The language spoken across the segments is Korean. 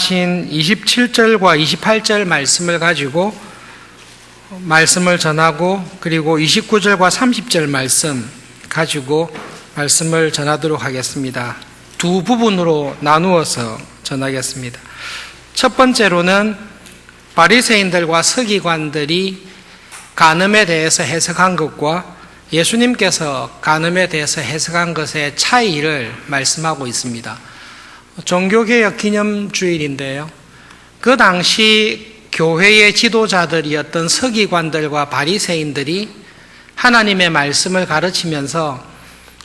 말씀하신 27절과 28절 말씀을 가지고 말씀을 전하고, 그리고 29절과 30절 말씀 가지고 말씀을 전하도록 하겠습니다. 두 부분으로 나누어서 전하겠습니다. 첫 번째로는 바리새인들과 서기관들이 간음에 대해서 해석한 것과 예수님께서 간음에 대해서 해석한 것의 차이를 말씀하고 있습니다. 종교개혁 기념주일인데요, 그 당시 교회의 지도자들이었던 서기관들과 바리새인들이 하나님의 말씀을 가르치면서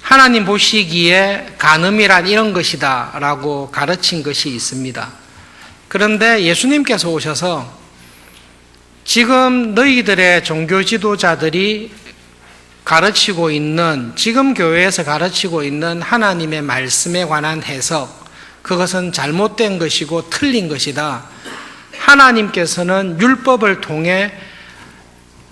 하나님 보시기에 간음이란 이런 것이다 라고 가르친 것이 있습니다. 그런데 예수님께서 오셔서 지금 너희들의 종교 지도자들이 가르치고 있는, 지금 교회에서 가르치고 있는 하나님의 말씀에 관한 해석, 그것은 잘못된 것이고 틀린 것이다. 하나님께서는 율법을 통해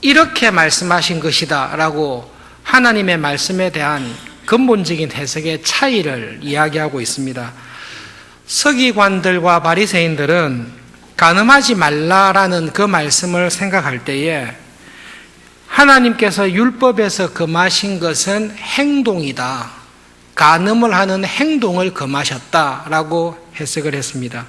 이렇게 말씀하신 것이다 라고 하나님의 말씀에 대한 근본적인 해석의 차이를 이야기하고 있습니다. 서기관들과 바리새인들은 간음하지 말라라는 그 말씀을 생각할 때에 하나님께서 율법에서 금하신 것은 행동이다, 간음을 하는 행동을 금하셨다라고 해석을 했습니다.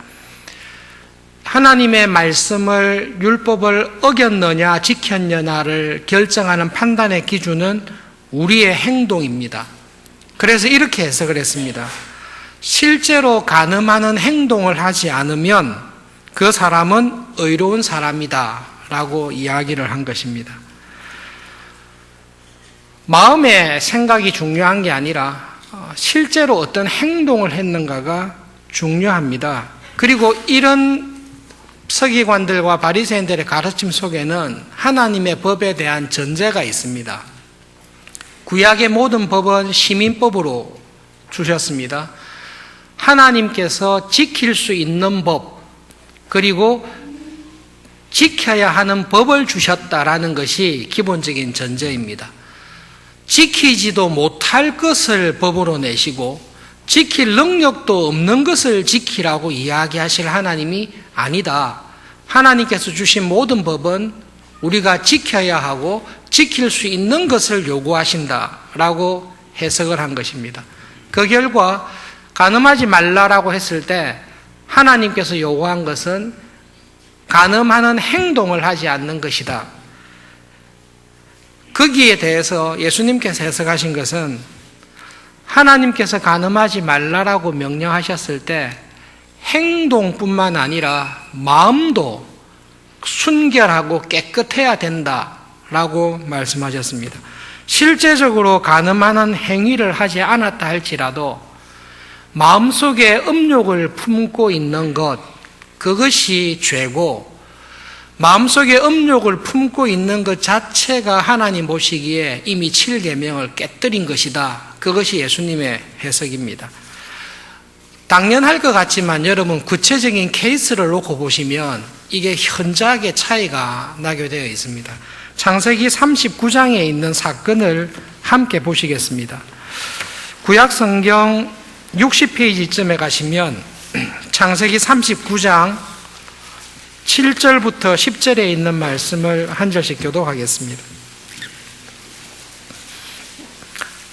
하나님의 말씀을, 율법을 어겼느냐 지켰느냐를 결정하는 판단의 기준은 우리의 행동입니다. 그래서 이렇게 해석을 했습니다. 실제로 간음하는 행동을 하지 않으면 그 사람은 의로운 사람이다 라고 이야기를 한 것입니다. 마음의 생각이 중요한 게 아니라 실제로 어떤 행동을 했는가가 중요합니다. 그리고 이런 서기관들과 바리새인들의 가르침 속에는 하나님의 법에 대한 전제가 있습니다. 구약의 모든 법은 시민법으로 주셨습니다. 하나님께서 지킬 수 있는 법, 그리고 지켜야 하는 법을 주셨다라는 것이 기본적인 전제입니다. 지키지도 못할 것을 법으로 내시고 지킬 능력도 없는 것을 지키라고 이야기하실 하나님이 아니다. 하나님께서 주신 모든 법은 우리가 지켜야 하고 지킬 수 있는 것을 요구하신다라고 해석을 한 것입니다. 그 결과 간음하지 말라라고 했을 때 하나님께서 요구한 것은 간음하는 행동을 하지 않는 것이다. 거기에 대해서 예수님께서 해석하신 것은 하나님께서 간음하지 말라라고 명령하셨을 때 행동뿐만 아니라 마음도 순결하고 깨끗해야 된다라고 말씀하셨습니다. 실제적으로 간음하는 행위를 하지 않았다 할지라도 마음속에 음욕을 품고 있는 것, 그것이 죄고, 마음속에 음욕을 품고 있는 것 자체가 하나님 보시기에 이미 7계명을 깨뜨린 것이다. 그것이 예수님의 해석입니다. 당연할 것 같지만 여러분 구체적인 케이스를 놓고 보시면 이게 현저하게 차이가 나게 되어 있습니다. 창세기 39장에 있는 사건을 함께 보시겠습니다. 구약 성경 60페이지쯤에 가시면 창세기 39장 7절부터 10절에 있는 말씀을 한 절씩 교독하겠습니다.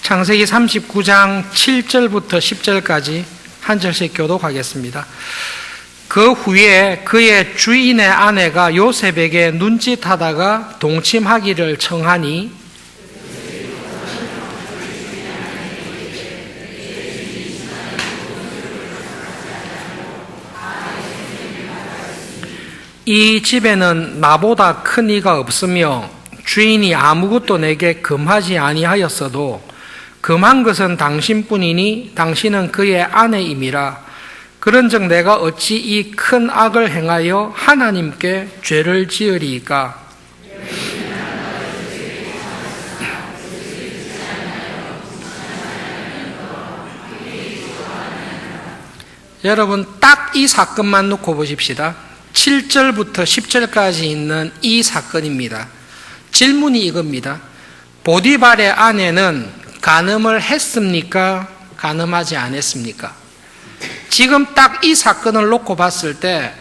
창세기 39장 7절부터 10절까지 한 절씩 교독하겠습니다. 그 후에 그의 주인의 아내가 요셉에게 눈짓하다가 동침하기를 청하니 이 집에는 나보다 큰 이가 없으며 주인이 아무것도 내게 금하지 아니하였어도 금한 것은 당신뿐이니 당신은 그의 아내임이라. 그런즉 내가 어찌 이 큰 악을 행하여 하나님께 죄를 지으리이까. 여러분 딱 이 사건만 놓고 보십시다. 7절부터 10절까지 있는 이 사건입니다. 질문이 이겁니다. 보디발의 아내는 간음을 했습니까? 간음하지 않았습니까? 지금 딱 이 사건을 놓고 봤을 때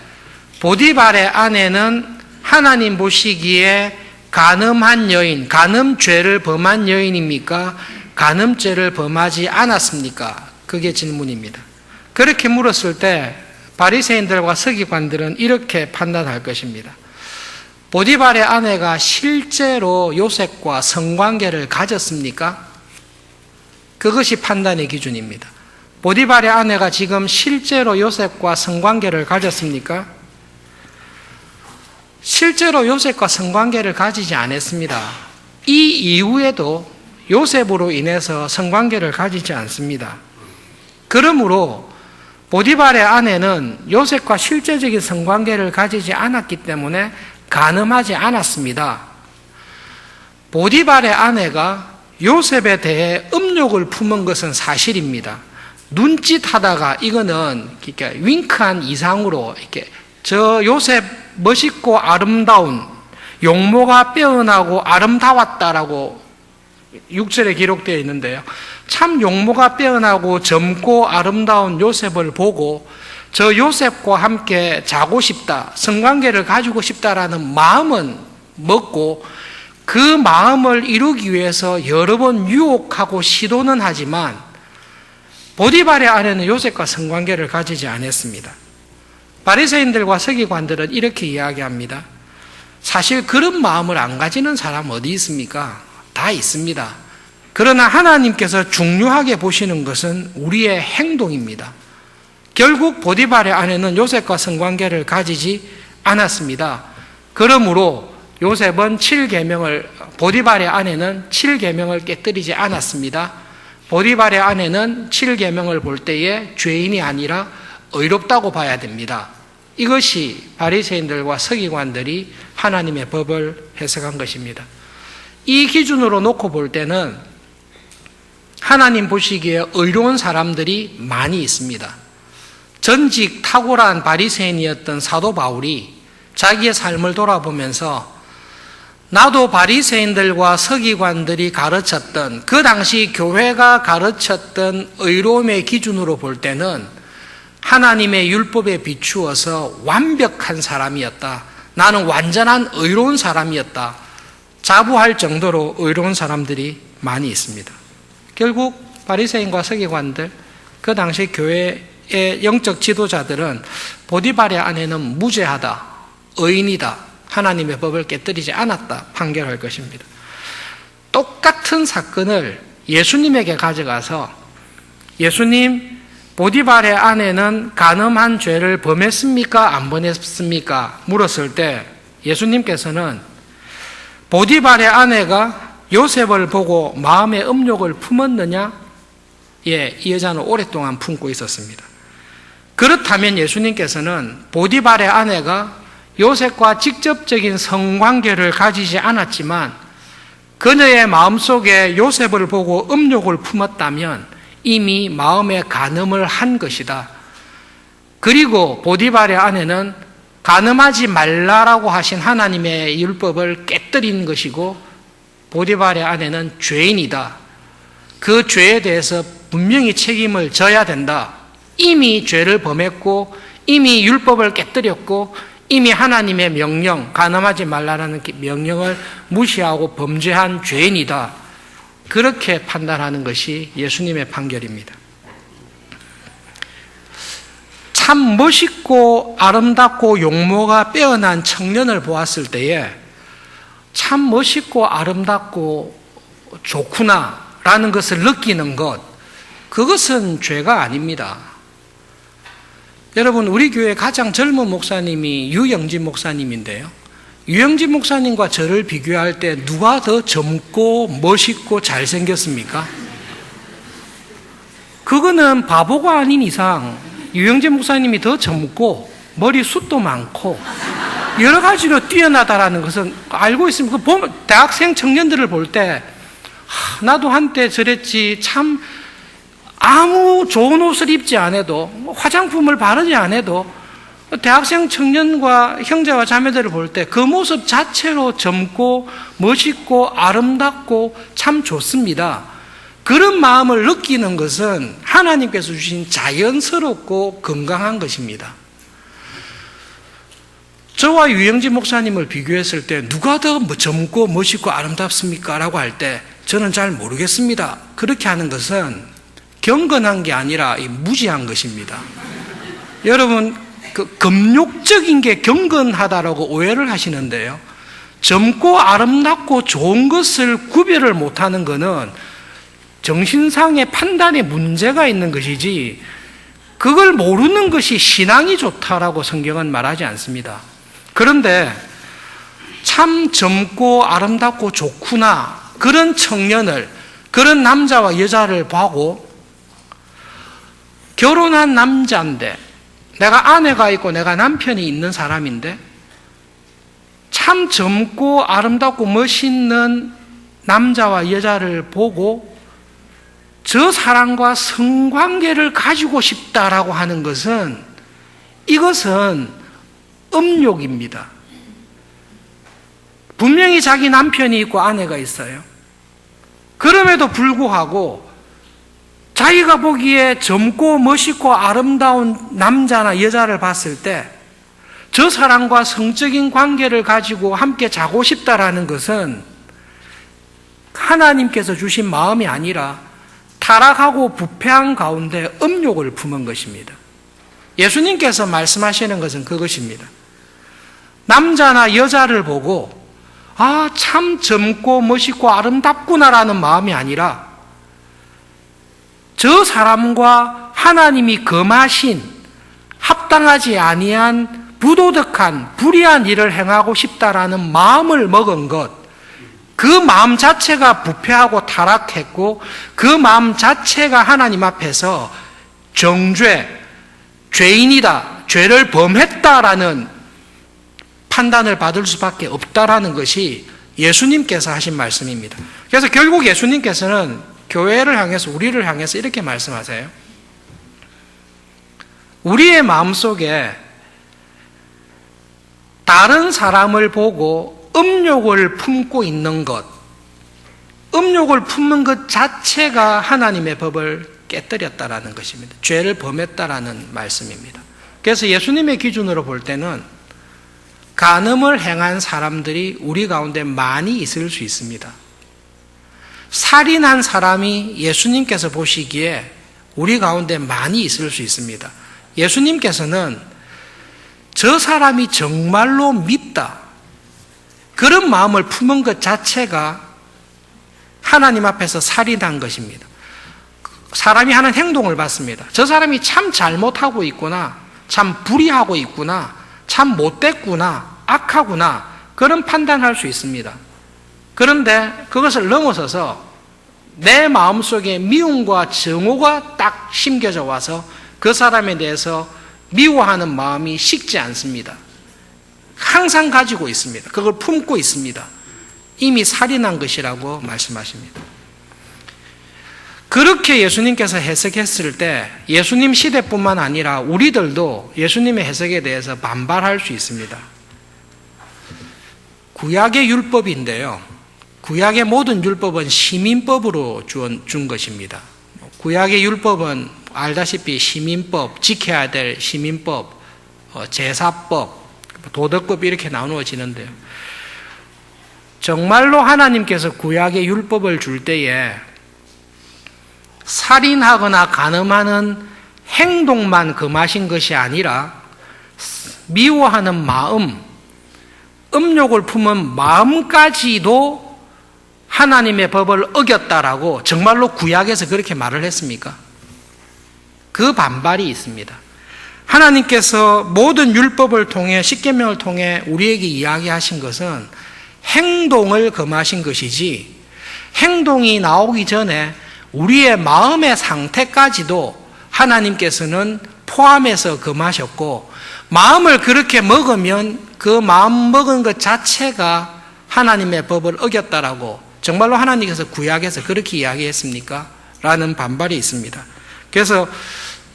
보디발의 아내는 하나님 보시기에 간음한 여인, 간음죄를 범한 여인입니까? 간음죄를 범하지 않았습니까? 그게 질문입니다. 그렇게 물었을 때 바리새인들과 서기관들은 이렇게 판단할 것입니다. 보디발의 아내가 실제로 요셉과 성관계를 가졌습니까? 그것이 판단의 기준입니다. 보디발의 아내가 지금 실제로 요셉과 성관계를 가졌습니까? 실제로 요셉과 성관계를 가지지 않았습니다. 이 이후에도 요셉으로 인해서 성관계를 가지지 않습니다. 그러므로 보디발의 아내는 요셉과 실제적인 성관계를 가지지 않았기 때문에 간음하지 않았습니다. 보디발의 아내가 요셉에 대해 음욕을 품은 것은 사실입니다. 눈짓하다가 이거는 이렇게 윙크한 이상으로 이렇게 저 요셉 멋있고 아름다운 용모가 빼어나고 아름다웠다라고 6절에 기록되어 있는데요. 참 용모가 빼어나고 젊고 아름다운 요셉을 보고 저 요셉과 함께 자고 싶다, 성관계를 가지고 싶다라는 마음은 먹고 그 마음을 이루기 위해서 여러 번 유혹하고 시도는 하지만 보디발의 아내는 요셉과 성관계를 가지지 않았습니다. 바리새인들과 서기관들은 이렇게 이야기합니다. 사실 그런 마음을 안 가지는 사람 어디 있습니까? 다 있습니다. 그러나 하나님께서 중요하게 보시는 것은 우리의 행동입니다. 결국 보디발의 아내는 요셉과 성관계를 가지지 않았습니다. 그러므로 요셉은 보디발의 아내는 7계명을 깨뜨리지 않았습니다. 보디발의 아내는 7계명을 볼 때에 죄인이 아니라 의롭다고 봐야 됩니다. 이것이 바리새인들과 서기관들이 하나님의 법을 해석한 것입니다. 이 기준으로 놓고 볼 때는 하나님 보시기에 의로운 사람들이 많이 있습니다. 전직 탁월한 바리새인이었던 사도 바울이 자기의 삶을 돌아보면서 나도 바리새인들과 서기관들이 가르쳤던 그 당시 교회가 가르쳤던 의로움의 기준으로 볼 때는 하나님의 율법에 비추어서 완벽한 사람이었다. 나는 완전한 의로운 사람이었다. 자부할 정도로 의로운 사람들이 많이 있습니다. 결국 바리새인과 서기관들, 그 당시 교회의 영적 지도자들은 보디발의 아내는 무죄하다, 의인이다, 하나님의 법을 깨뜨리지 않았다 판결할 것입니다. 똑같은 사건을 예수님에게 가져가서 예수님, 보디발의 아내는 간음한 죄를 범했습니까? 안 범했습니까? 물었을 때 예수님께서는 보디발의 아내가 요셉을 보고 마음의 음욕을 품었느냐? 예, 이 여자는 오랫동안 품고 있었습니다. 그렇다면 예수님께서는 보디발의 아내가 요셉과 직접적인 성관계를 가지지 않았지만 그녀의 마음속에 요셉을 보고 음욕을 품었다면 이미 마음에 간음을 한 것이다. 그리고 보디발의 아내는 간음하지 말라라고 하신 하나님의 율법을 깨뜨린 것이고 보디발의 아내는 죄인이다. 그 죄에 대해서 분명히 책임을 져야 된다. 이미 죄를 범했고 이미 율법을 깨뜨렸고 이미 하나님의 명령, 간음하지 말라라는 명령을 무시하고 범죄한 죄인이다. 그렇게 판단하는 것이 예수님의 판결입니다. 참 멋있고 아름답고 용모가 빼어난 청년을 보았을 때에 참 멋있고 아름답고 좋구나라는 것을 느끼는 것, 그것은 죄가 아닙니다. 여러분, 우리 교회 가장 젊은 목사님이 유영진 목사님인데요. 유영진 목사님과 저를 비교할 때 누가 더 젊고 멋있고 잘생겼습니까? 그거는 바보가 아닌 이상 유영진 목사님이 더 젊고 머리숱도 많고 여러 가지로 뛰어나다라는 것은 알고 있습니다. 보면 대학생 청년들을 볼 때 나도 한때 저랬지, 참 아무 좋은 옷을 입지 않아도 화장품을 바르지 않아도 대학생 청년과 형제와 자매들을 볼 때 그 모습 자체로 젊고 멋있고 아름답고 참 좋습니다. 그런 마음을 느끼는 것은 하나님께서 주신 자연스럽고 건강한 것입니다. 저와 유영진 목사님을 비교했을 때 누가 더 젊고 멋있고 아름답습니까? 라고 할 때 저는 잘 모르겠습니다. 그렇게 하는 것은 경건한 게 아니라 무지한 것입니다. 여러분, 금욕적인 게 경건하다라고 오해를 하시는데요. 젊고 아름답고 좋은 것을 구별을 못하는 것은 정신상의 판단에 문제가 있는 것이지, 그걸 모르는 것이 신앙이 좋다라고 성경은 말하지 않습니다. 그런데 참 젊고 아름답고 좋구나, 그런 청년을, 그런 남자와 여자를 보고, 결혼한 남자인데, 내가 아내가 있고 내가 남편이 있는 사람인데, 참 젊고 아름답고 멋있는 남자와 여자를 보고 저 사람과 성관계를 가지고 싶다라고 하는 것은, 이것은 음욕입니다. 분명히 자기 남편이 있고 아내가 있어요. 그럼에도 불구하고 자기가 보기에 젊고 멋있고 아름다운 남자나 여자를 봤을 때 저 사람과 성적인 관계를 가지고 함께 자고 싶다라는 것은 하나님께서 주신 마음이 아니라 타락하고 부패한 가운데 음욕을 품은 것입니다. 예수님께서 말씀하시는 것은 그것입니다. 남자나 여자를 보고 아, 참 젊고 멋있고 아름답구나라는 마음이 아니라 저 사람과 하나님이 금하신 합당하지 아니한 부도덕한 불의한 일을 행하고 싶다라는 마음을 먹은 것, 그 마음 자체가 부패하고 타락했고 그 마음 자체가 하나님 앞에서 정죄, 죄인이다, 죄를 범했다라는 판단을 받을 수밖에 없다라는 것이 예수님께서 하신 말씀입니다. 그래서 결국 예수님께서는 교회를 향해서, 우리를 향해서 이렇게 말씀하세요. 우리의 마음속에 다른 사람을 보고 음욕을 품고 있는 것, 음욕을 품는 것 자체가 하나님의 법을 깨뜨렸다라는 것입니다. 죄를 범했다라는 말씀입니다. 그래서 예수님의 기준으로 볼 때는 간음을 행한 사람들이 우리 가운데 많이 있을 수 있습니다. 살인한 사람이 예수님께서 보시기에 우리 가운데 많이 있을 수 있습니다. 예수님께서는 저 사람이 정말로 밉다, 그런 마음을 품은 것 자체가 하나님 앞에서 살인한 것입니다. 사람이 하는 행동을 봤습니다. 저 사람이 참 잘못하고 있구나, 참 불의하고 있구나, 참 못됐구나, 악하구나, 그런 판단할 수 있습니다. 그런데 그것을 넘어서서 내 마음속에 미움과 증오가 딱 심겨져 와서 그 사람에 대해서 미워하는 마음이 식지 않습니다. 항상 가지고 있습니다. 그걸 품고 있습니다. 이미 살인한 것이라고 말씀하십니다. 그렇게 예수님께서 해석했을 때 예수님 시대뿐만 아니라 우리들도 예수님의 해석에 대해서 반발할 수 있습니다. 구약의 율법인데요, 구약의 모든 율법은 시민법으로 준 것입니다. 구약의 율법은 알다시피 시민법, 지켜야 될 시민법, 제사법, 도덕법 이렇게 나누어지는데요. 정말로 하나님께서 구약의 율법을 줄 때에 살인하거나 간음하는 행동만 금하신 것이 아니라 미워하는 마음, 음욕을 품은 마음까지도 하나님의 법을 어겼다라고 정말로 구약에서 그렇게 말을 했습니까? 그 반발이 있습니다. 하나님께서 모든 율법을 통해, 십계명을 통해 우리에게 이야기하신 것은 행동을 금하신 것이지, 행동이 나오기 전에 우리의 마음의 상태까지도 하나님께서는 포함해서 금하셨고, 마음을 그렇게 먹으면 그 마음 먹은 것 자체가 하나님의 법을 어겼다라고 정말로 하나님께서 구약에서 그렇게 이야기했습니까? 라는 반발이 있습니다. 그래서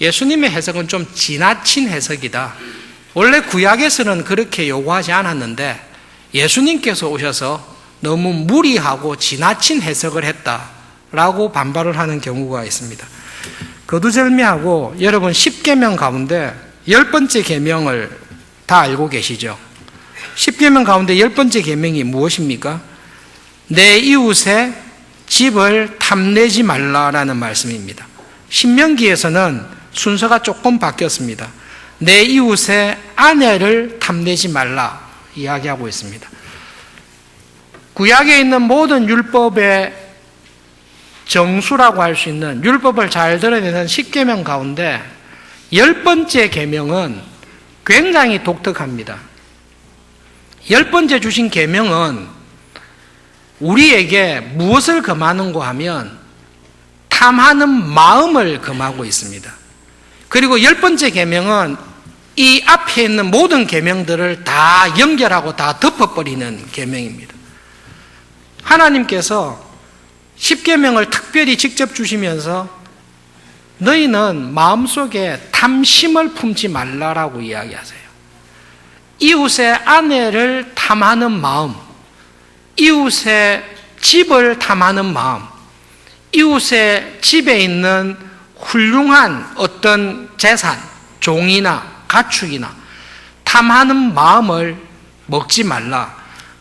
예수님의 해석은 좀 지나친 해석이다. 원래 구약에서는 그렇게 요구하지 않았는데 예수님께서 오셔서 너무 무리하고 지나친 해석을 했다 라고 반발을 하는 경우가 있습니다. 거두절미하고 여러분 10계명 가운데 10번째 계명을 다 알고 계시죠? 10계명 가운데 10번째 계명이 무엇입니까? 내 이웃의 집을 탐내지 말라라는 말씀입니다. 신명기에서는 순서가 조금 바뀌었습니다. 내 이웃의 아내를 탐내지 말라 이야기하고 있습니다. 구약에 있는 모든 율법의 정수라고 할 수 있는 율법을 잘 드러내는 10계명 가운데 10번째 계명은 굉장히 독특합니다. 10번째 주신 계명은 우리에게 무엇을 금하는고 하면 탐하는 마음을 금하고 있습니다. 그리고 10번째 계명은 이 앞에 있는 모든 계명들을 다 연결하고 다 덮어버리는 계명입니다. 하나님께서 10계명을 특별히 직접 주시면서 너희는 마음속에 탐심을 품지 말라라고 이야기하세요. 이웃의 아내를 탐하는 마음, 이웃의 집을 탐하는 마음, 이웃의 집에 있는 훌륭한 어떤 재산, 종이나 가축이나 탐하는 마음을 먹지 말라.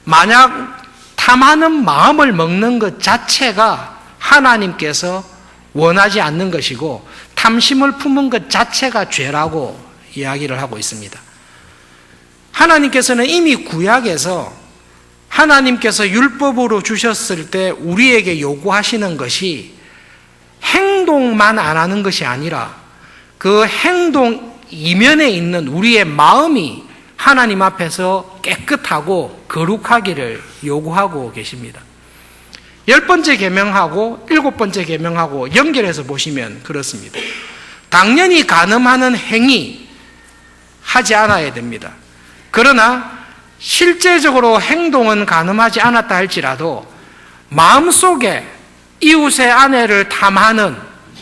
만약 탐하는 마음을 먹는 것 자체가 하나님께서 원하지 않는 것이고 탐심을 품은 것 자체가 죄라고 이야기를 하고 있습니다. 하나님께서는 이미 구약에서 하나님께서 율법으로 주셨을 때 우리에게 요구하시는 것이 행동만 안 하는 것이 아니라 그 행동 이면에 있는 우리의 마음이 하나님 앞에서 깨끗하고 거룩하기를 요구하고 계십니다. 10번째 계명하고 7번째 계명하고 연결해서 보시면 그렇습니다. 당연히 간음하는 행위 하지 않아야 됩니다. 그러나 실제적으로 행동은 간음하지 않았다 할지라도 마음속에 이웃의 아내를 탐하는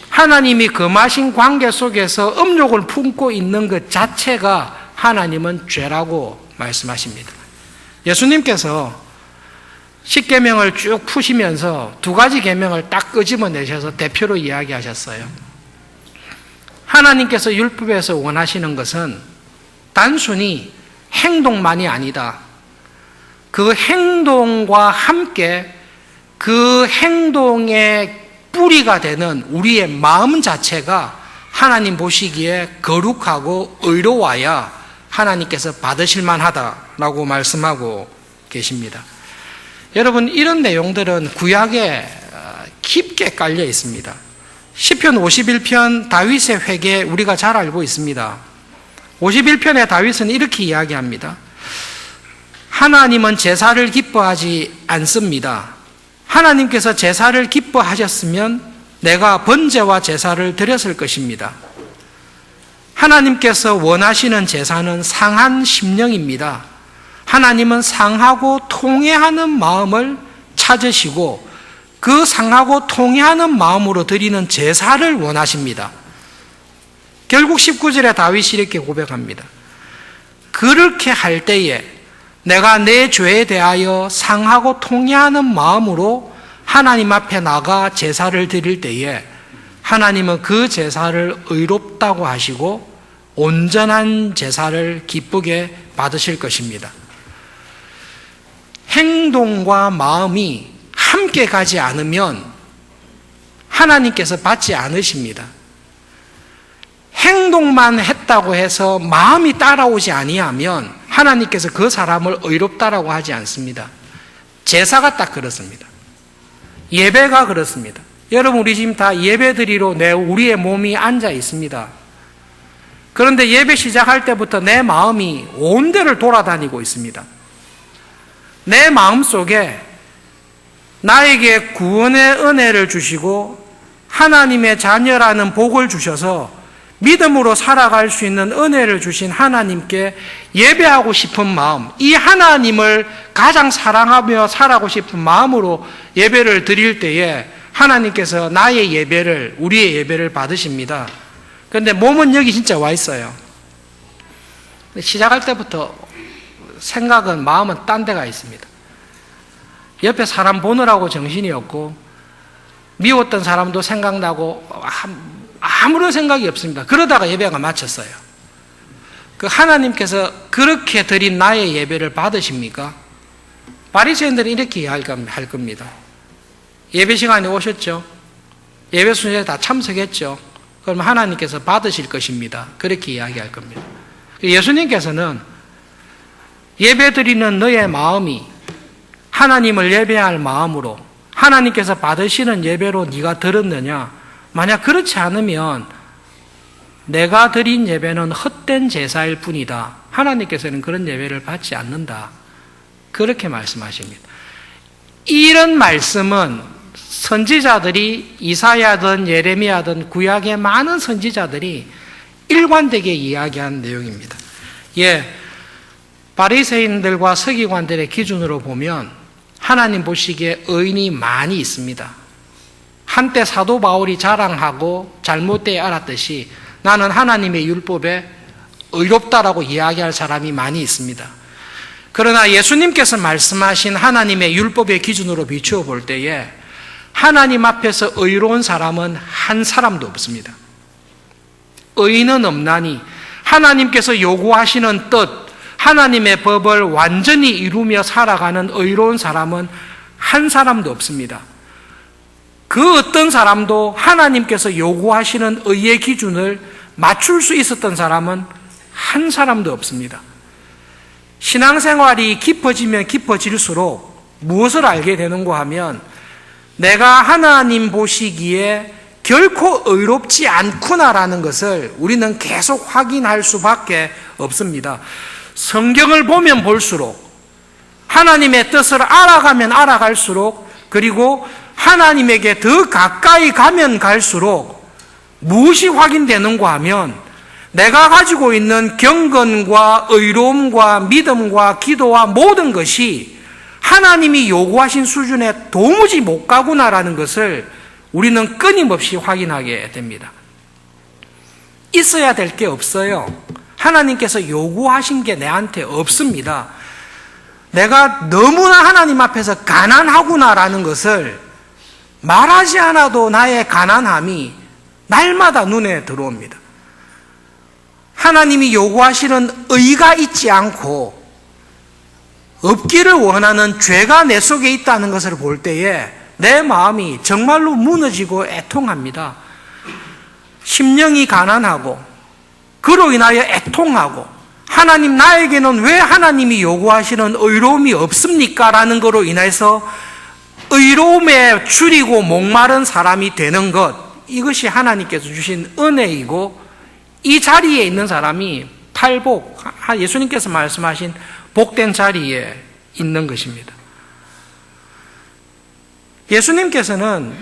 하나님이 금하신 관계 속에서 음욕을 품고 있는 것 자체가 하나님은 죄라고 말씀하십니다. 예수님께서 10계명을 쭉 푸시면서 두 가지 계명을 딱 끄집어내셔서 대표로 이야기하셨어요. 하나님께서 율법에서 원하시는 것은 단순히 행동만이 아니다. 그 행동과 함께 그 행동의 뿌리가 되는 우리의 마음 자체가 하나님 보시기에 거룩하고 의로워야 하나님께서 받으실 만하다라고 말씀하고 계십니다. 여러분, 이런 내용들은 구약에 깊게 깔려 있습니다. 시편 51편 다윗의 회개 우리가 잘 알고 있습니다. 51편의 다윗은 이렇게 이야기합니다. 하나님은 제사를 기뻐하지 않습니다. 하나님께서 제사를 기뻐하셨으면 내가 번제와 제사를 드렸을 것입니다. 하나님께서 원하시는 제사는 상한 심령입니다. 하나님은 상하고 통회하는 마음을 찾으시고 그 상하고 통회하는 마음으로 드리는 제사를 원하십니다. 결국 19절에 다윗이 이렇게 고백합니다. 그렇게 할 때에 내가 내 죄에 대하여 상하고 통회하는 마음으로 하나님 앞에 나가 제사를 드릴 때에 하나님은 그 제사를 의롭다고 하시고 온전한 제사를 기쁘게 받으실 것입니다. 행동과 마음이 함께 가지 않으면 하나님께서 받지 않으십니다. 행동만 했다고 해서 마음이 따라오지 아니하면 하나님께서 그 사람을 의롭다라고 하지 않습니다. 제사가 딱 그렇습니다. 예배가 그렇습니다. 여러분, 우리 지금 다 예배 드리러 우리의 몸이 앉아 있습니다. 그런데 예배 시작할 때부터 내 마음이 온 데를 돌아다니고 있습니다. 내 마음 속에 나에게 구원의 은혜를 주시고 하나님의 자녀라는 복을 주셔서 믿음으로 살아갈 수 있는 은혜를 주신 하나님께 예배하고 싶은 마음, 이 하나님을 가장 사랑하며 살아가고 싶은 마음으로 예배를 드릴 때에 하나님께서 나의 예배를, 우리의 예배를 받으십니다. 그런데 몸은 여기 진짜 와 있어요. 시작할 때부터 생각은, 마음은 딴 데가 있습니다. 옆에 사람 보느라고 정신이 없고 미웠던 사람도 생각나고 아무런 생각이 없습니다. 그러다가 예배가 마쳤어요. 그 하나님께서 그렇게 드린 나의 예배를 받으십니까? 바리새인들은 이렇게 할 겁니다. 예배 시간에 오셨죠? 예배 순서에 다 참석했죠? 그럼 하나님께서 받으실 것입니다. 그렇게 이야기할 겁니다. 예수님께서는 예배 드리는 너의 마음이 하나님을 예배할 마음으로 하나님께서 받으시는 예배로 네가 들었느냐? 만약 그렇지 않으면 내가 드린 예배는 헛된 제사일 뿐이다. 하나님께서는 그런 예배를 받지 않는다. 그렇게 말씀하십니다. 이런 말씀은 선지자들이 이사야든 예레미야든 구약의 많은 선지자들이 일관되게 이야기한 내용입니다. 바리새인들과 서기관들의 기준으로 보면 하나님 보시기에 의인이 많이 있습니다. 한때 사도 바울이 자랑하고 잘못되게 알았듯이 나는 하나님의 율법에 의롭다라고 이야기할 사람이 많이 있습니다. 그러나 예수님께서 말씀하신 하나님의 율법의 기준으로 비추어 볼 때에 하나님 앞에서 의로운 사람은 한 사람도 없습니다. 의인은 없나니 하나님께서 요구하시는 뜻, 하나님의 법을 완전히 이루며 살아가는 의로운 사람은 한 사람도 없습니다. 그 어떤 사람도 하나님께서 요구하시는 의의 기준을 맞출 수 있었던 사람은 한 사람도 없습니다. 신앙생활이 깊어지면 깊어질수록 무엇을 알게 되는가 하면 내가 하나님 보시기에 결코 의롭지 않구나라는 것을 우리는 계속 확인할 수밖에 없습니다. 성경을 보면 볼수록 하나님의 뜻을 알아가면 알아갈수록 그리고 하나님에게 더 가까이 가면 갈수록 무엇이 확인되는가 하면 내가 가지고 있는 경건과 의로움과 믿음과 기도와 모든 것이 하나님이 요구하신 수준에 도무지 못 가구나라는 것을 우리는 끊임없이 확인하게 됩니다. 있어야 될 게 없어요. 하나님께서 요구하신 게 내한테 없습니다. 내가 너무나 하나님 앞에서 가난하구나라는 것을 말하지 않아도 나의 가난함이 날마다 눈에 들어옵니다. 하나님이 요구하시는 의가 있지 않고 없기를 원하는 죄가 내 속에 있다는 것을 볼 때에 내 마음이 정말로 무너지고 애통합니다. 심령이 가난하고 그로 인하여 애통하고 하나님 나에게는 왜 하나님이 요구하시는 의로움이 없습니까? 라는 거로 인해서 의로움에 줄이고 목마른 사람이 되는 것, 이것이 하나님께서 주신 은혜이고 이 자리에 있는 사람이 팔복, 예수님께서 말씀하신 복된 자리에 있는 것입니다. 예수님께서는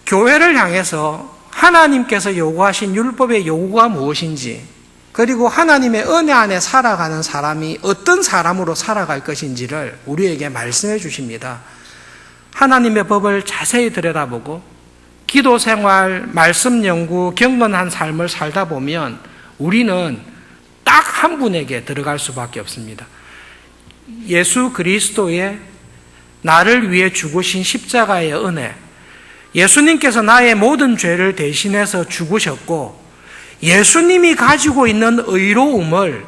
교회를 향해서 하나님께서 요구하신 율법의 요구가 무엇인지 그리고 하나님의 은혜 안에 살아가는 사람이 어떤 사람으로 살아갈 것인지를 우리에게 말씀해 주십니다. 하나님의 법을 자세히 들여다보고 기도 생활, 말씀 연구, 경건한 삶을 살다 보면 우리는 딱 한 분에게 들어갈 수밖에 없습니다. 예수 그리스도의 나를 위해 죽으신 십자가의 은혜, 예수님께서 나의 모든 죄를 대신해서 죽으셨고 예수님이 가지고 있는 의로움을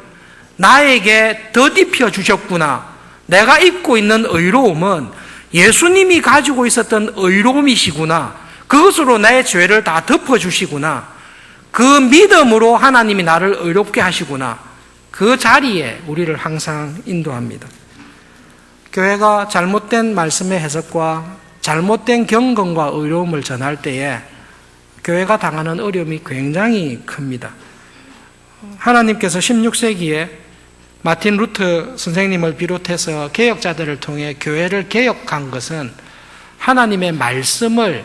나에게 덧입혀 주셨구나. 내가 입고 있는 의로움은 예수님이 가지고 있었던 의로움이시구나. 그것으로 나의 죄를 다 덮어주시구나. 그 믿음으로 하나님이 나를 의롭게 하시구나. 그 자리에 우리를 항상 인도합니다. 교회가 잘못된 말씀의 해석과 잘못된 경건과 의로움을 전할 때에 교회가 당하는 어려움이 굉장히 큽니다. 하나님께서 16세기에 마틴 루터 선생님을 비롯해서 개혁자들을 통해 교회를 개혁한 것은 하나님의 말씀을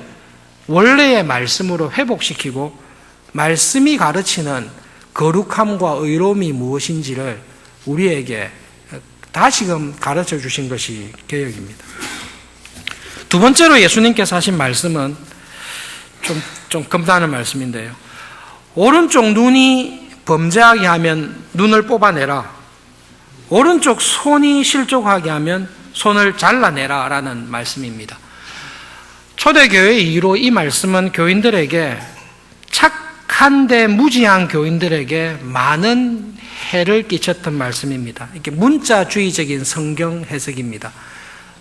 원래의 말씀으로 회복시키고 말씀이 가르치는 거룩함과 의로움이 무엇인지를 우리에게 다시금 가르쳐 주신 것이 개혁입니다. 두 번째로 예수님께서 하신 말씀은 좀 겁나는 말씀인데요. 오른쪽 눈이 범죄하게 하면 눈을 뽑아내라. 오른쪽 손이 실족하게 하면 손을 잘라내라 라는 말씀입니다. 초대교회의 이후로 이 말씀은 교인들에게, 착한데 무지한 교인들에게 많은 해를 끼쳤던 말씀입니다. 이렇게 문자주의적인 성경 해석입니다.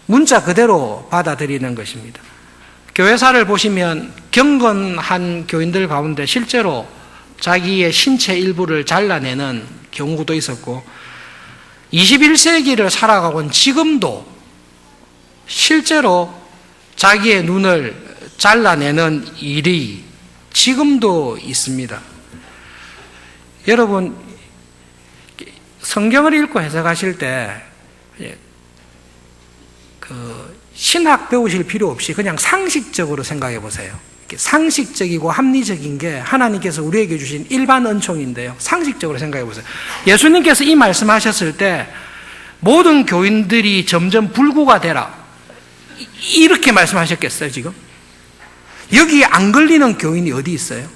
문자 그대로 받아들이는 것입니다. 교회사를 보시면 경건한 교인들 가운데 실제로 자기의 신체 일부를 잘라내는 경우도 있었고, 21세기를 살아가고 지금도 실제로 자기의 눈을 잘라내는 일이 지금도 있습니다. 여러분, 성경을 읽고 해석하실 때 신학 배우실 필요 없이 그냥 상식적으로 생각해 보세요. 상식적이고 합리적인 게 하나님께서 우리에게 주신 일반 은총인데요. 상식적으로 생각해 보세요. 예수님께서 이 말씀하셨을 때 모든 교인들이 점점 불구가 되라, 이렇게 말씀하셨겠어요, 지금? 여기에 안 걸리는 교인이 어디 있어요?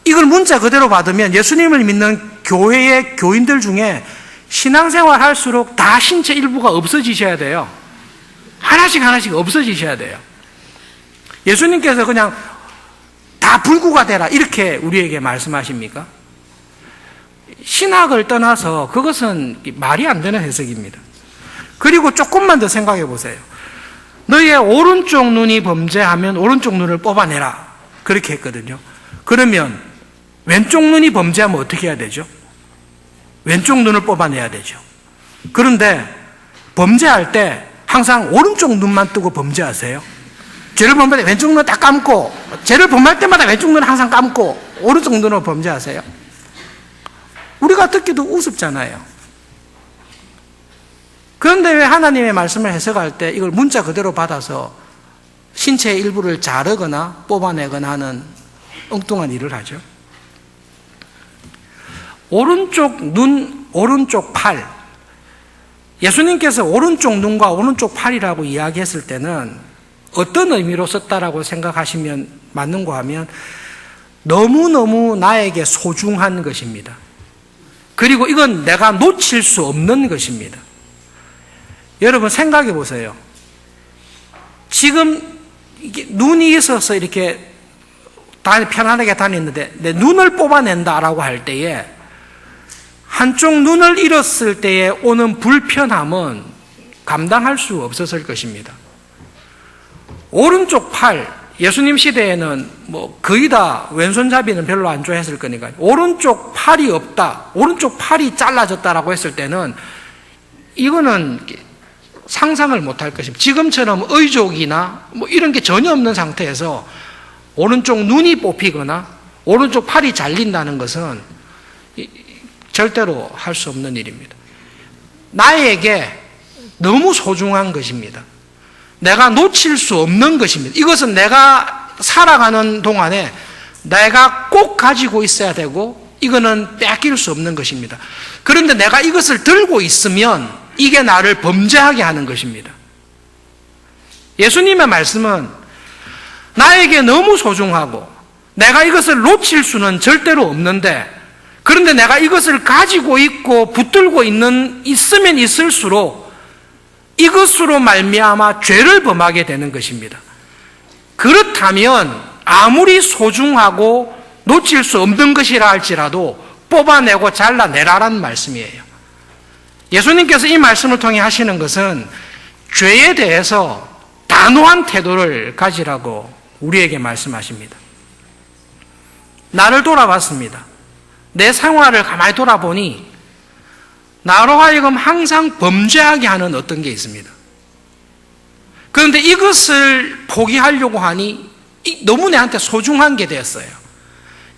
이걸 문자 그대로 받으면 예수님을 믿는 교회의 교인들 중에 신앙생활 할수록 다 신체 일부가 없어지셔야 돼요. 하나씩 하나씩 없어지셔야 돼요. 예수님께서 그냥 다 불구가 되라, 이렇게 우리에게 말씀하십니까? 신학을 떠나서 그것은 말이 안 되는 해석입니다. 그리고 조금만 더 생각해 보세요. 너희의 오른쪽 눈이 범죄하면 오른쪽 눈을 뽑아내라, 그렇게 했거든요. 그러면 왼쪽 눈이 범죄하면 어떻게 해야 되죠? 왼쪽 눈을 뽑아내야 되죠. 그런데 범죄할 때 항상 오른쪽 눈만 뜨고 범죄하세요. 죄를 범할 때 왼쪽 눈을 딱 감고, 죄를 범할 때마다 왼쪽 눈을 항상 감고 오른쪽 눈으로 범죄하세요. 우리가 듣기도 우습잖아요. 그런데 왜 하나님의 말씀을 해석할 때 이걸 문자 그대로 받아서 신체의 일부를 자르거나 뽑아내거나 하는 엉뚱한 일을 하죠? 오른쪽 눈, 오른쪽 팔. 예수님께서 오른쪽 눈과 오른쪽 팔이라고 이야기했을 때는 어떤 의미로 썼다라고 생각하시면 맞는가 하면 너무너무 나에게 소중한 것입니다. 그리고 이건 내가 놓칠 수 없는 것입니다. 여러분 생각해 보세요. 지금 이게 눈이 있어서 이렇게 편안하게 다녔는데 내 눈을 뽑아낸다라고 할 때에 한쪽 눈을 잃었을 때에 오는 불편함은 감당할 수 없었을 것입니다. 오른쪽 팔, 예수님 시대에는 거의 다 왼손잡이는 별로 안 좋아했을 거니까 오른쪽 팔이 없다, 오른쪽 팔이 잘라졌다라고 했을 때는 이거는 상상을 못할 것입니다. 지금처럼 의족이나 이런 게 전혀 없는 상태에서 오른쪽 눈이 뽑히거나 오른쪽 팔이 잘린다는 것은 절대로 할 수 없는 일입니다. 나에게 너무 소중한 것입니다. 내가 놓칠 수 없는 것입니다. 이것은 내가 살아가는 동안에 내가 꼭 가지고 있어야 되고 이거는 뺏길 수 없는 것입니다. 그런데 내가 이것을 들고 있으면 이게 나를 범죄하게 하는 것입니다. 예수님의 말씀은 나에게 너무 소중하고 내가 이것을 놓칠 수는 절대로 없는데, 그런데 내가 이것을 가지고 있고 붙들고 있으면 있을수록 이것으로 말미암아 죄를 범하게 되는 것입니다. 그렇다면 아무리 소중하고 놓칠 수 없는 것이라 할지라도 뽑아내고 잘라내라라는 말씀이에요. 예수님께서 이 말씀을 통해 하시는 것은 죄에 대해서 단호한 태도를 가지라고 우리에게 말씀하십니다. 나를 돌아봤습니다. 내 생활을 가만히 돌아보니 나로 하여금 항상 범죄하게 하는 어떤 게 있습니다. 그런데 이것을 포기하려고 하니 너무 내한테 소중한 게 되었어요.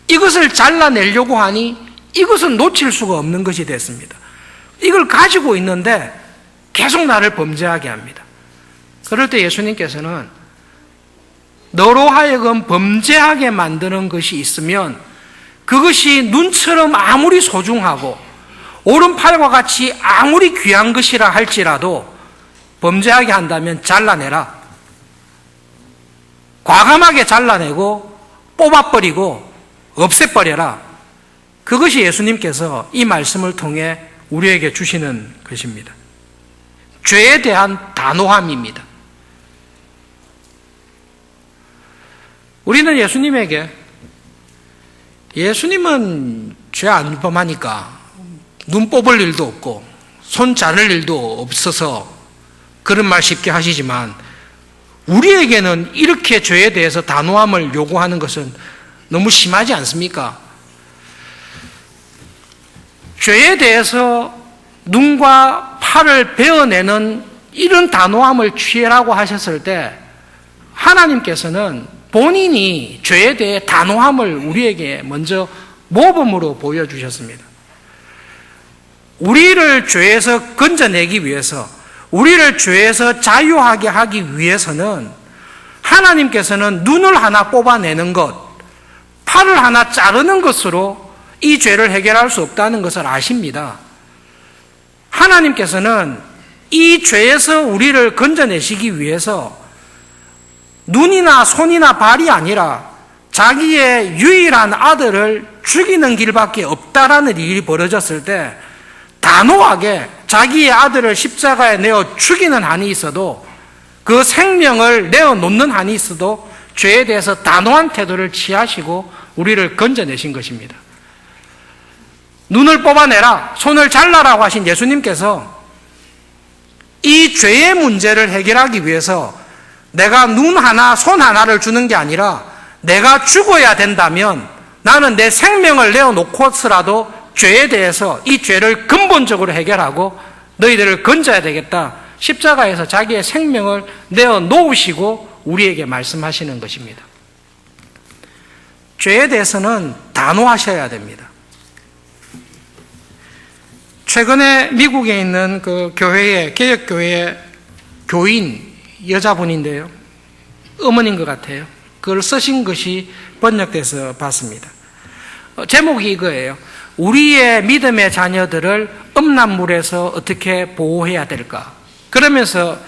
이것을 잘라내려고 하니 이것은 놓칠 수가 없는 것이 됐습니다. 이걸 가지고 있는데 계속 나를 범죄하게 합니다. 그럴 때 예수님께서는 너로 하여금 범죄하게 만드는 것이 있으면 그것이 눈처럼 아무리 소중하고 오른팔과 같이 아무리 귀한 것이라 할지라도 범죄하게 한다면 잘라내라. 과감하게 잘라내고 뽑아버리고 없애버려라. 그것이 예수님께서 이 말씀을 통해 우리에게 주시는 것입니다. 죄에 대한 단호함입니다. 우리는 예수님은 죄 안 범하니까 눈 뽑을 일도 없고 손 자를 일도 없어서 그런 말 쉽게 하시지만, 우리에게는 이렇게 죄에 대해서 단호함을 요구하는 것은 너무 심하지 않습니까? 죄에 대해서 눈과 팔을 베어내는 이런 단호함을 취해라고 하셨을 때, 하나님께서는 본인이 죄에 대해 단호함을 우리에게 먼저 모범으로 보여주셨습니다. 우리를 죄에서 건져내기 위해서, 우리를 죄에서 자유하게 하기 위해서는 하나님께서는 눈을 하나 뽑아내는 것, 팔을 하나 자르는 것으로 이 죄를 해결할 수 없다는 것을 아십니다. 하나님께서는 이 죄에서 우리를 건져내시기 위해서 눈이나 손이나 발이 아니라 자기의 유일한 아들을 죽이는 길밖에 없다라는 일이 벌어졌을 때, 단호하게 자기의 아들을 십자가에 내어 죽이는 한이 있어도, 그 생명을 내어놓는 한이 있어도 죄에 대해서 단호한 태도를 취하시고 우리를 건져내신 것입니다. 눈을 뽑아내라, 손을 잘라라고 하신 예수님께서 이 죄의 문제를 해결하기 위해서 내가 눈 하나, 손 하나를 주는 게 아니라, 내가 죽어야 된다면 나는 내 생명을 내어놓고서라도 죄에 대해서 이 죄를 근본적으로 해결하고 너희들을 건져야 되겠다. 십자가에서 자기의 생명을 내어놓으시고 우리에게 말씀하시는 것입니다. 죄에 대해서는 단호하셔야 됩니다. 최근에 미국에 있는 그 교회의, 개혁교회의 교인 여자분인데요, 어머니인 것 같아요. 그걸 쓰신 것이 번역돼서 봤습니다. 제목이 이거예요. 우리의 믿음의 자녀들을 음란물에서 어떻게 보호해야 될까? 그러면서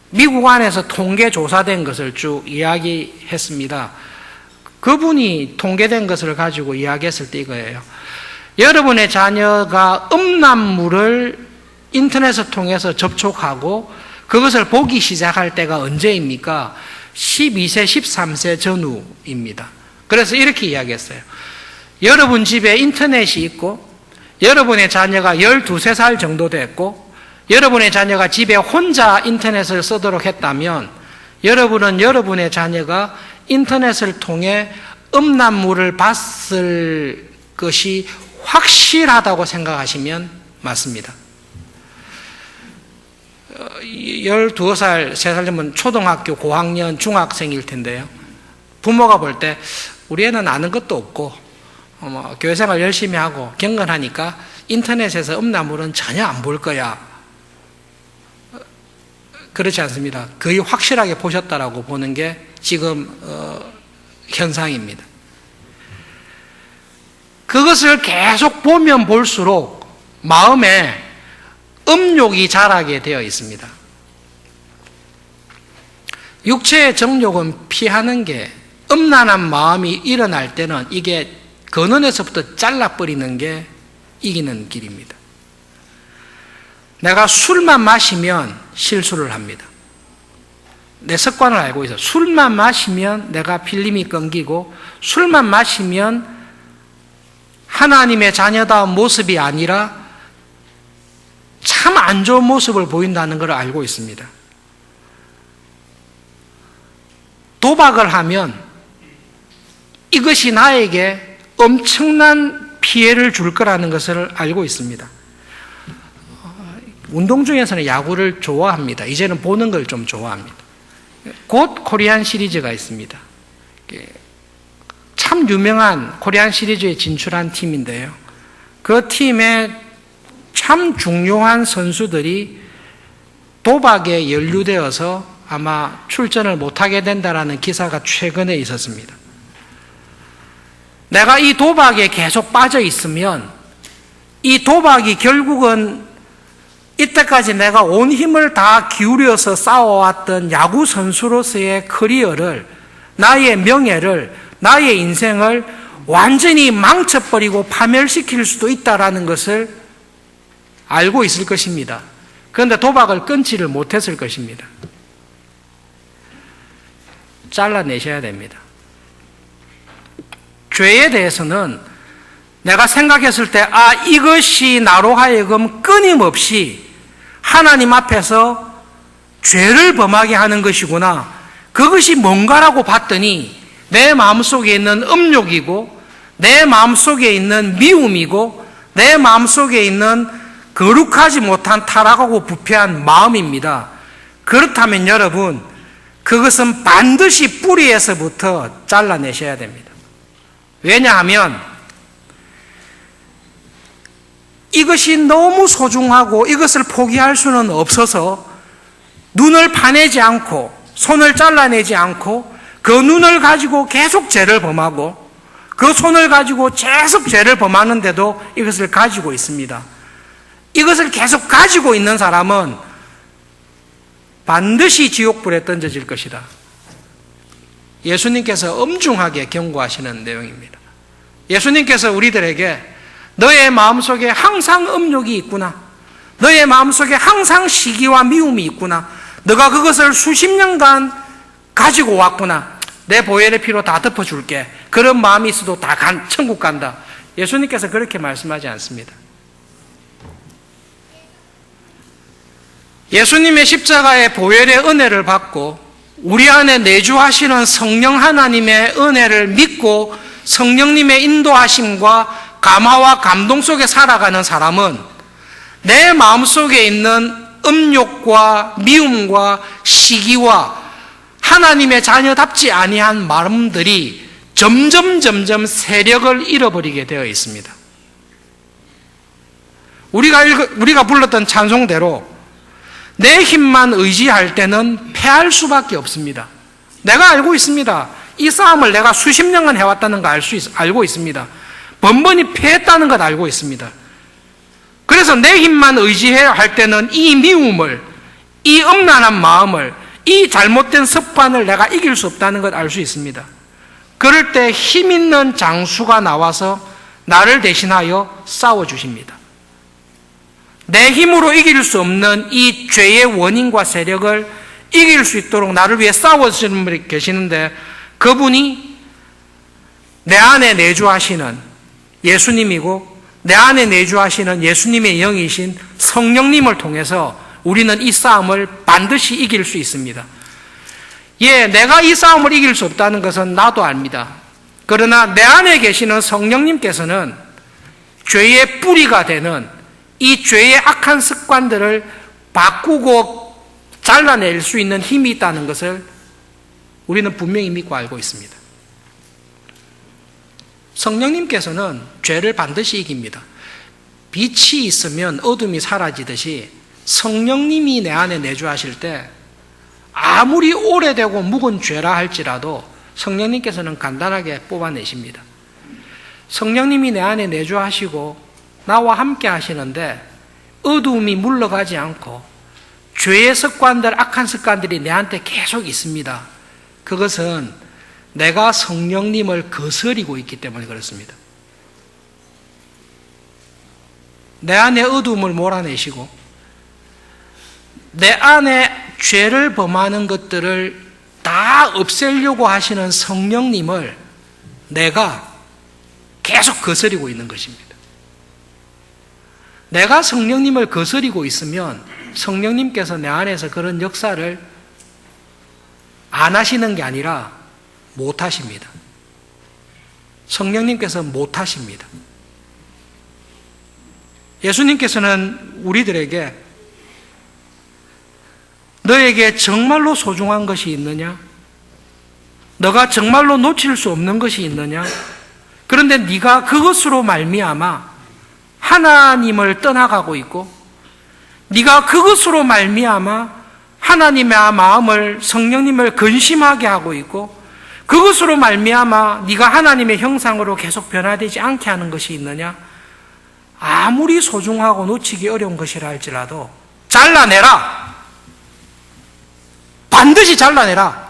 미국 안에서 통계 조사된 것을 쭉 이야기했습니다. 그분이 통계된 것을 가지고 이야기했을 때 이거예요. 여러분의 자녀가 음란물을 인터넷을 통해서 접촉하고 그것을 보기 시작할 때가 언제입니까? 12세, 13세 전후입니다. 그래서 이렇게 이야기했어요. 여러분 집에 인터넷이 있고, 여러분의 자녀가 12, 3살 정도 됐고, 여러분의 자녀가 집에 혼자 인터넷을 쓰도록 했다면, 여러분은 여러분의 자녀가 인터넷을 통해 음란물을 봤을 것이 확실하다고 생각하시면 맞습니다. 12살, 3살 되면 초등학교, 고학년, 중학생일 텐데요. 부모가 볼 때 우리 애는 아는 것도 없고 교회생활 열심히 하고 경건하니까 인터넷에서 음란물은 전혀 안 볼 거야. 그렇지 않습니다. 거의 확실하게 보셨다라고 보는 게 지금 현상입니다. 그것을 계속 보면 볼수록 마음에 음욕이 자라게 되어 있습니다. 육체의 정욕은 피하는 게, 음란한 마음이 일어날 때는 이게 근원에서부터 잘라버리는 게 이기는 길입니다. 내가 술만 마시면 실수를 합니다. 내 습관을 알고 있어요. 술만 마시면 내가 필름이 끊기고, 술만 마시면 하나님의 자녀다운 모습이 아니라 참 안 좋은 모습을 보인다는 걸 알고 있습니다. 도박을 하면 이것이 나에게 엄청난 피해를 줄 거라는 것을 알고 있습니다. 운동 중에서는 야구를 좋아합니다. 이제는 보는 걸 좀 좋아합니다. 곧 코리안 시리즈가 있습니다. 참 유명한 코리안 시리즈에 진출한 팀인데요. 그 팀에 참 중요한 선수들이 도박에 연루되어서 아마 출전을 못하게 된다라는 기사가 최근에 있었습니다. 내가 이 도박에 계속 빠져 있으면 이 도박이 결국은 이때까지 내가 온 힘을 다 기울여서 쌓아왔던 야구 선수로서의 커리어를, 나의 명예를, 나의 인생을 완전히 망쳐버리고 파멸시킬 수도 있다라는 것을 알고 있을 것입니다. 그런데 도박을 끊지를 못했을 것입니다. 잘라내셔야 됩니다. 죄에 대해서는 내가 생각했을 때, 이것이 나로 하여금 끊임없이 하나님 앞에서 죄를 범하게 하는 것이구나. 그것이 뭔가라고 봤더니 내 마음속에 있는 음욕이고, 내 마음속에 있는 미움이고, 내 마음속에 있는 거룩하지 못한 타락하고 부패한 마음입니다. 그렇다면 여러분, 그것은 반드시 뿌리에서부터 잘라내셔야 됩니다. 왜냐하면 이것이 너무 소중하고 이것을 포기할 수는 없어서 눈을 파내지 않고 손을 잘라내지 않고 그 눈을 가지고 계속 죄를 범하고 그 손을 가지고 계속 죄를 범하는데도 이것을 가지고 있습니다. 이것을 계속 가지고 있는 사람은 반드시 지옥불에 던져질 것이다. 예수님께서 엄중하게 경고하시는 내용입니다. 예수님께서 우리들에게 너의 마음속에 항상 음욕이 있구나. 너의 마음속에 항상 시기와 미움이 있구나. 너가 그것을 수십 년간 가지고 왔구나. 내 보혈의 피로 다 덮어줄게. 그런 마음이 있어도 다 천국 간다. 예수님께서 그렇게 말씀하지 않습니다. 예수님의 십자가의 보혈의 은혜를 받고 우리 안에 내주하시는 성령 하나님의 은혜를 믿고 성령님의 인도하심과 감화와 감동 속에 살아가는 사람은 내 마음속에 있는 음욕과 미움과 시기와 하나님의 자녀답지 아니한 마음들이 점점 세력을 잃어버리게 되어 있습니다. 우리가 불렀던 찬송대로 내 힘만 의지할 때는 패할 수밖에 없습니다. 내가 알고 있습니다. 이 싸움을 내가 수십 년간 해왔다는 거 알고 있습니다. 번번이 패했다는 것 알고 있습니다. 그래서 내 힘만 의지해야 할 때는 이 미움을, 이 음란한 마음을, 이 잘못된 습관을 내가 이길 수 없다는 것 알 수 있습니다. 그럴 때 힘 있는 장수가 나와서 나를 대신하여 싸워주십니다. 내 힘으로 이길 수 없는 이 죄의 원인과 세력을 이길 수 있도록 나를 위해 싸워주시는 분이 계시는데 그분이 내 안에 내주하시는 예수님이고 내 안에 내주하시는 예수님의 영이신 성령님을 통해서 우리는 이 싸움을 반드시 이길 수 있습니다. 내가 이 싸움을 이길 수 없다는 것은 나도 압니다. 그러나 내 안에 계시는 성령님께서는 죄의 뿌리가 되는 이 죄의 악한 습관들을 바꾸고 잘라낼 수 있는 힘이 있다는 것을 우리는 분명히 믿고 알고 있습니다. 성령님께서는 죄를 반드시 이깁니다. 빛이 있으면 어둠이 사라지듯이 성령님이 내 안에 내주하실 때 아무리 오래되고 묵은 죄라 할지라도 성령님께서는 간단하게 뽑아내십니다. 성령님이 내 안에 내주하시고 나와 함께 하시는데 어두움이 물러가지 않고 죄의 습관들, 악한 습관들이 내한테 계속 있습니다. 그것은 내가 성령님을 거스리고 있기 때문에 그렇습니다. 내 안에 어두움을 몰아내시고 내 안에 죄를 범하는 것들을 다 없애려고 하시는 성령님을 내가 계속 거스리고 있는 것입니다. 내가 성령님을 거스리고 있으면 성령님께서 내 안에서 그런 역사를 안 하시는 게 아니라 못 하십니다. 성령님께서 못 하십니다. 예수님께서는 우리들에게 너에게 정말로 소중한 것이 있느냐? 너가 정말로 놓칠 수 없는 것이 있느냐? 그런데 네가 그것으로 말미암아 하나님을 떠나가고 있고 네가 그것으로 말미암아 하나님의 마음을 성령님을 근심하게 하고 있고 그것으로 말미암아 네가 하나님의 형상으로 계속 변화되지 않게 하는 것이 있느냐? 아무리 소중하고 놓치기 어려운 것이라 할지라도 잘라내라. 반드시 잘라내라.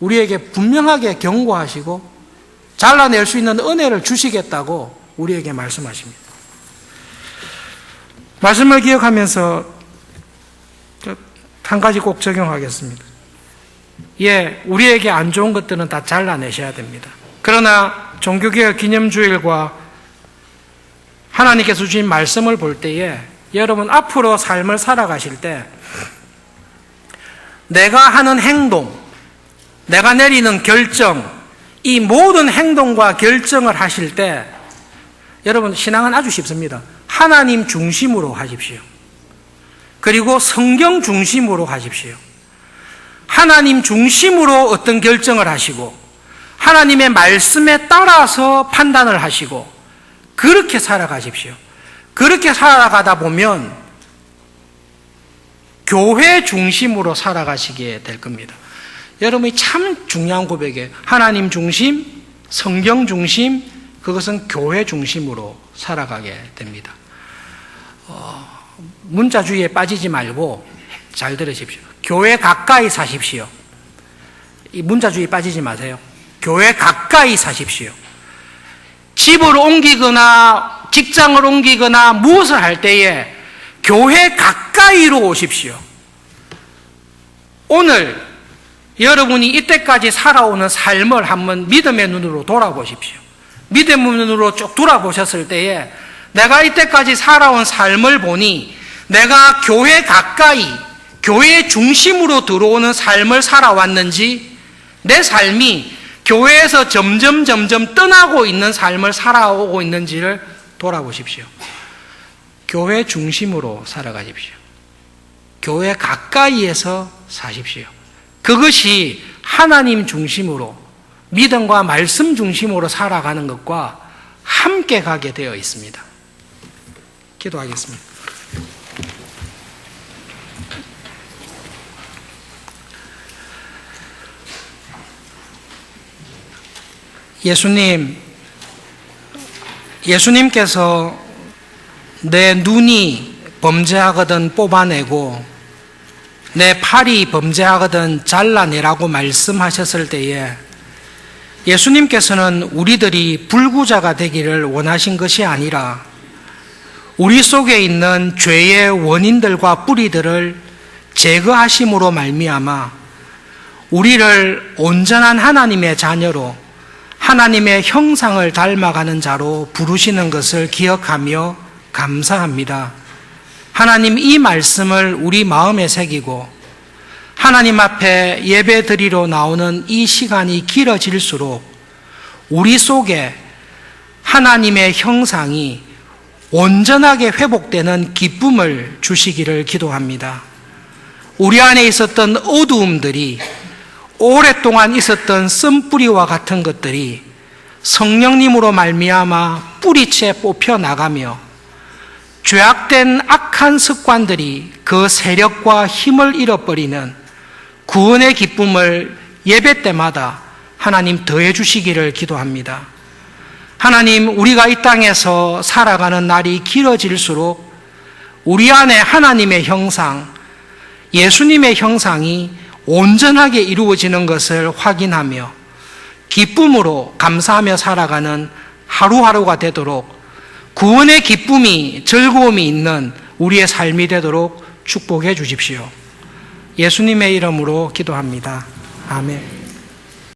우리에게 분명하게 경고하시고 잘라낼 수 있는 은혜를 주시겠다고 우리에게 말씀하십니다. 말씀을 기억하면서 한 가지 꼭 적용하겠습니다. 우리에게 안 좋은 것들은 다 잘라내셔야 됩니다. 그러나 종교개혁 기념주일과 하나님께서 주신 말씀을 볼 때에 여러분 앞으로 삶을 살아가실 때 내가 하는 행동, 내가 내리는 결정, 이 모든 행동과 결정을 하실 때 여러분 신앙은 아주 쉽습니다. 하나님 중심으로 하십시오. 그리고 성경 중심으로 하십시오. 하나님 중심으로 어떤 결정을 하시고 하나님의 말씀에 따라서 판단을 하시고 그렇게 살아가십시오. 그렇게 살아가다 보면 교회 중심으로 살아가시게 될 겁니다. 여러분이 참 중요한 고백이에요. 하나님 중심, 성경 중심, 그것은 교회 중심으로 살아가게 됩니다. 문자주의에 빠지지 말고 잘 들으십시오. 교회 가까이 사십시오. 이 문자주의 빠지지 마세요. 교회 가까이 사십시오. 집을 옮기거나 직장을 옮기거나 무엇을 할 때에 교회 가까이로 오십시오. 오늘 여러분이 이때까지 살아오는 삶을 한번 믿음의 눈으로 돌아보십시오. 믿음의 눈으로 쭉 돌아보셨을 때에 내가 이때까지 살아온 삶을 보니 내가 교회 가까이, 교회 중심으로 들어오는 삶을 살아왔는지 내 삶이 교회에서 점점 떠나고 있는 삶을 살아오고 있는지를 돌아보십시오. 교회 중심으로 살아가십시오. 교회 가까이에서 사십시오. 그것이 하나님 중심으로 믿음과 말씀 중심으로 살아가는 것과 함께 가게 되어 있습니다. 기도하겠습니다. 예수님께서 내 눈이 범죄하거든 뽑아내고 내 팔이 범죄하거든 잘라내라고 말씀하셨을 때에 예수님께서는 우리들이 불구자가 되기를 원하신 것이 아니라 우리 속에 있는 죄의 원인들과 뿌리들을 제거하심으로 말미암아 우리를 온전한 하나님의 자녀로 하나님의 형상을 닮아가는 자로 부르시는 것을 기억하며 감사합니다. 하나님, 이 말씀을 우리 마음에 새기고 하나님 앞에 예배 드리러 나오는 이 시간이 길어질수록 우리 속에 하나님의 형상이 온전하게 회복되는 기쁨을 주시기를 기도합니다. 우리 안에 있었던 어두움들이, 오랫동안 있었던 쓴뿌리와 같은 것들이 성령님으로 말미암아 뿌리채 뽑혀 나가며 죄악된 악한 습관들이 그 세력과 힘을 잃어버리는 구원의 기쁨을 예배 때마다 하나님 더해 주시기를 기도합니다. 하나님, 우리가 이 땅에서 살아가는 날이 길어질수록 우리 안에 하나님의 형상, 예수님의 형상이 온전하게 이루어지는 것을 확인하며 기쁨으로 감사하며 살아가는 하루하루가 되도록 구원의 기쁨이, 즐거움이 있는 우리의 삶이 되도록 축복해 주십시오. 예수님의 이름으로 기도합니다. 아멘.